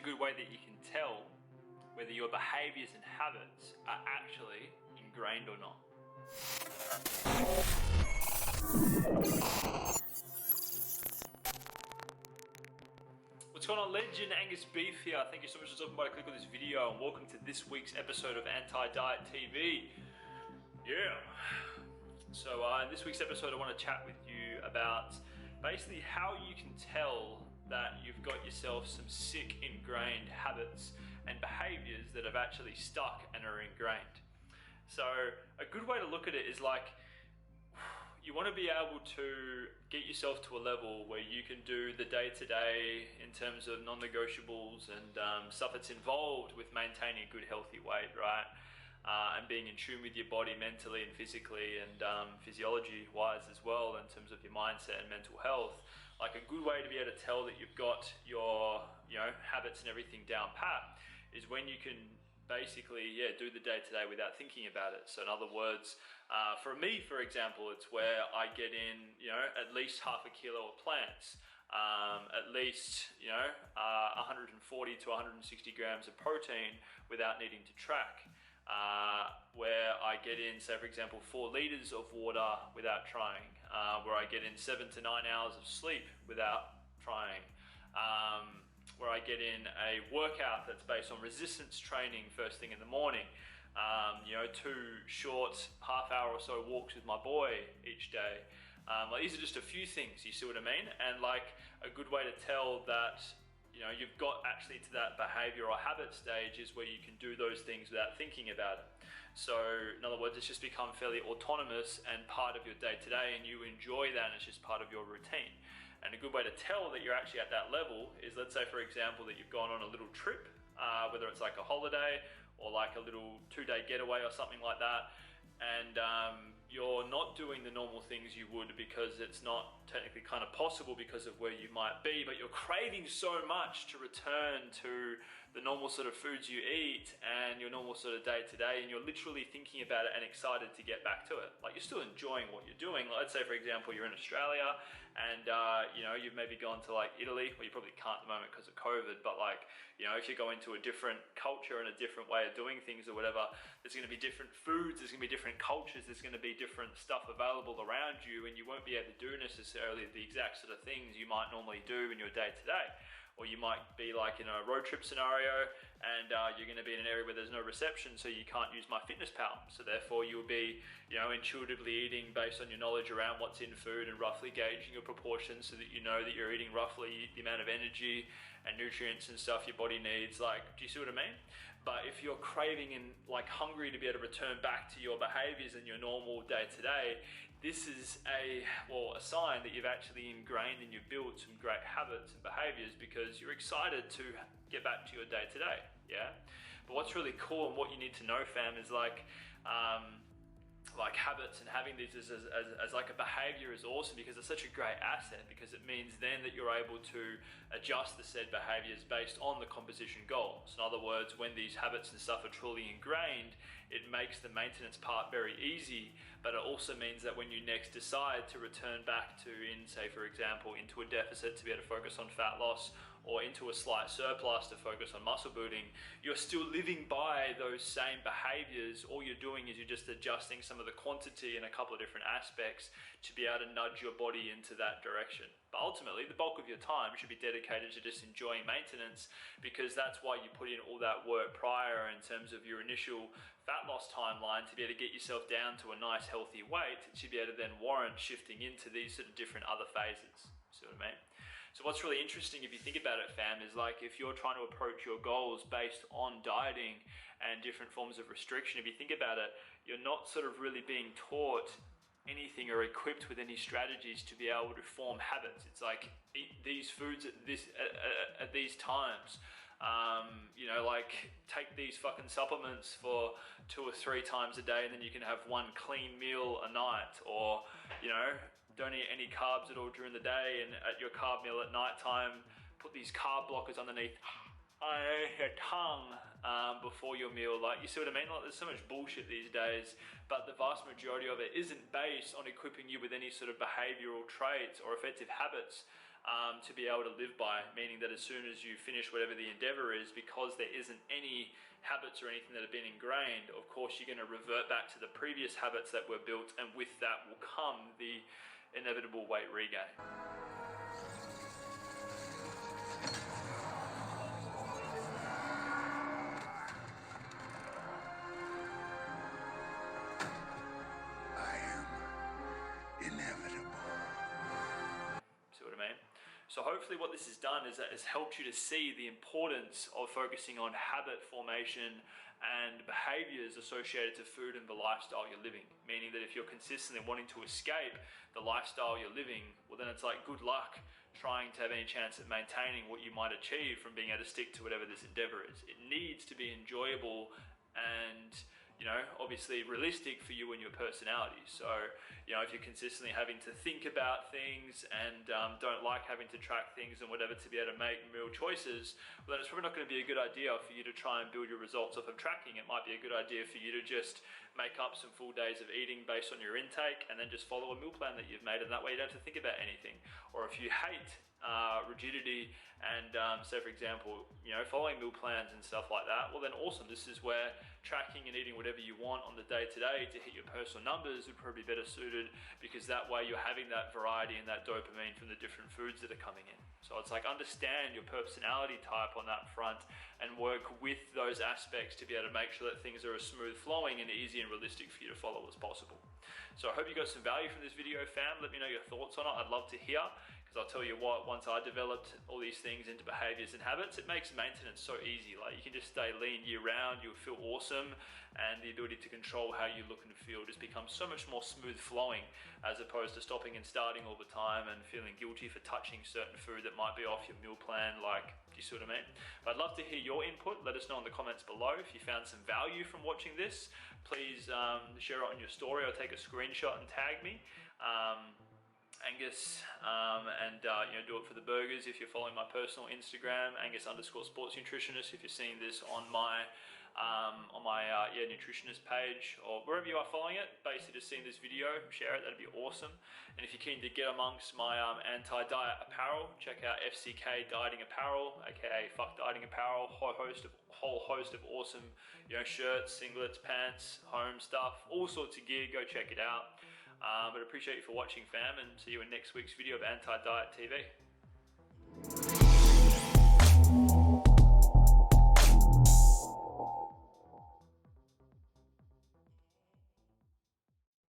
a good way that you can tell whether your behaviours and habits are actually ingrained or not. What's going on, legend? Angus Beef here. Thank you so much for stopping by to click on this video, and welcome to this week's episode of Anti-Diet TV. Yeah. So in this week's episode I want to chat with you about basically how you can tell that you've got yourself some sick ingrained habits and behaviours that have actually stuck and are ingrained. So a good way to look at it is like, you want to be able to get yourself to a level where you can do the day-to-day in terms of non-negotiables and stuff that's involved with maintaining a good healthy weight, right? And being in tune with your body mentally and physically and physiology wise as well, in terms of your mindset and mental health. Like, a good way to be able to tell that you've got your habits and everything down pat is when you can basically do the day-to-day without thinking about it. So in other words, for me, for example, it's where I get in at least half a kilo of plants, at least 140 to 160 grams of protein without needing to track. Where I get in, say for example, 4 liters of water without trying, where I get in 7 to 9 hours of sleep without trying, where I get in a workout that's based on resistance training first thing in the morning, 2 short half-hour or so walks with my boy each day. Like, these are just a few things, you see what I mean? And like, a good way to tell that you've got actually to that behavior or habit stage is where you can do those things without thinking about it. So in other words, it's just become fairly autonomous and part of your day-to-day, and you enjoy that and it's just part of your routine. And a good way to tell that you're actually at that level is, let's say for example that you've gone on a little trip, whether it's like a holiday or like a little 2-day getaway or something like that, and you're not doing the normal things you would because it's not technically kind of possible because of where you might be, but you're craving so much to return to the normal sort of foods you eat and your normal sort of day-to-day, and you're literally thinking about it and excited to get back to it. Like, you're still enjoying what you're doing. Let's say for example you're in Australia and you've maybe gone to like Italy. Well, you probably can't at the moment because of COVID, but like, if you go into a different culture and a different way of doing things or whatever, there's going to be different foods, there's going to be different cultures, there's going to be different stuff available around you, and you won't be able to do necessarily the exact sort of things you might normally do in your day-to-day. Or you might be like in a road trip scenario and you're going to be in an area where there's no reception, so you can't use MyFitnessPal. So therefore you'll be intuitively eating based on your knowledge around what's in food and roughly gauging your proportions so that you know that you're eating roughly the amount of energy and nutrients and stuff your body needs. Like, do you see what I mean? But if you're craving and like hungry to be able to return back to your behaviors and your normal day-to-day, this is a sign that you've actually ingrained and you've built some great habits and behaviors because you're excited to get back to your day-to-day, yeah? But what's really cool and what you need to know, fam, is like habits and having these as like a behavior is awesome because it's such a great asset, because it means then that you're able to adjust the said behaviors based on the composition goals. In other words, when these habits and stuff are truly ingrained, it makes the maintenance part very easy, but it also means that when you next decide to return back to, say for example, into a deficit to be able to focus on fat loss, or into a slight surplus to focus on muscle building, you're still living by those same behaviors. All you're doing is you're just adjusting some of the quantity in a couple of different aspects to be able to nudge your body into that direction. But ultimately, the bulk of your time should be dedicated to just enjoying maintenance, because that's why you put in all that work prior in terms of your initial fat loss timeline to be able to get yourself down to a nice healthy weight to be able to then warrant shifting into these sort of different other phases. See what I mean? So what's really interesting, if you think about it, fam, is like, if you're trying to approach your goals based on dieting and different forms of restriction, if you think about it, you're not sort of really being taught anything or equipped with any strategies to be able to form habits. It's like, eat these foods at these times. Like, take these fucking supplements for 2 or 3 times a day, and then you can have 1 clean meal a night, or don't eat any carbs at all during the day, and at your carb meal at night time, put these carb blockers underneath your tongue before your meal. Like, you see what I mean? Like, there's so much bullshit these days, but the vast majority of it isn't based on equipping you with any sort of behavioral traits or effective habits to be able to live by, meaning that as soon as you finish whatever the endeavor is, because there isn't any habits or anything that have been ingrained, of course you're going to revert back to the previous habits that were built, and with that will come the inevitable weight regain. See what I mean? So hopefully what this has done is that it's helped you to see the importance of focusing on habit formation and behaviors associated to food and the lifestyle you're living. Meaning that if you're consistently wanting to escape the lifestyle you're living, well then it's like good luck trying to have any chance at maintaining what you might achieve from being able to stick to whatever this endeavor is. It needs to be enjoyable and, you know, obviously realistic for you and your personality. So, you know, if you're consistently having to think about things and don't like having to track things and whatever to be able to make real choices, well then it's probably not going to be a good idea for you to try and build your results off of tracking. It might be a good idea for you to just make up some full days of eating based on your intake and then just follow a meal plan that you've made, and that way you don't have to think about anything. Or if you hate rigidity and say for example, you know, following meal plans and stuff like that, well then awesome, this is where tracking and eating whatever you want on the day-to-day to hit your personal numbers would probably be better suited, because that way you're having that variety and that dopamine from the different foods that are coming in. So it's like understand your personality type on that front and work with those aspects to be able to make sure that things are as smooth flowing and easy and realistic for you to follow as possible. So I hope you got some value from this video, fam. Let me know your thoughts on it. I'd love to hear, because I'll tell you what, once I developed all these things into behaviors and habits, it makes maintenance so easy. Like you can just stay lean year round, you'll feel awesome, and the ability to control how you look and feel just becomes so much more smooth flowing, as opposed to stopping and starting all the time and feeling guilty for touching certain food that might be off your meal plan. Like, do you see what I mean? But I'd love to hear your input. Let us know in the comments below if you found some value from watching this. Please share it on your story or take a screenshot and tag me. Angus, and you know, do it for the burgers if you're following my personal Instagram, Angus_sports nutritionist, if you're seeing this on my nutritionist page or wherever you are following it. Basically just seeing this video, share it, that'd be awesome. And if you're keen to get amongst my anti-diet apparel, check out FCK Dieting Apparel, aka Fuck Dieting Apparel. Whole host of awesome, you know, shirts, singlets, pants, home stuff, all sorts of gear. Go check it out. But appreciate you for watching, fam, and see you in next week's video of Anti-Diet TV.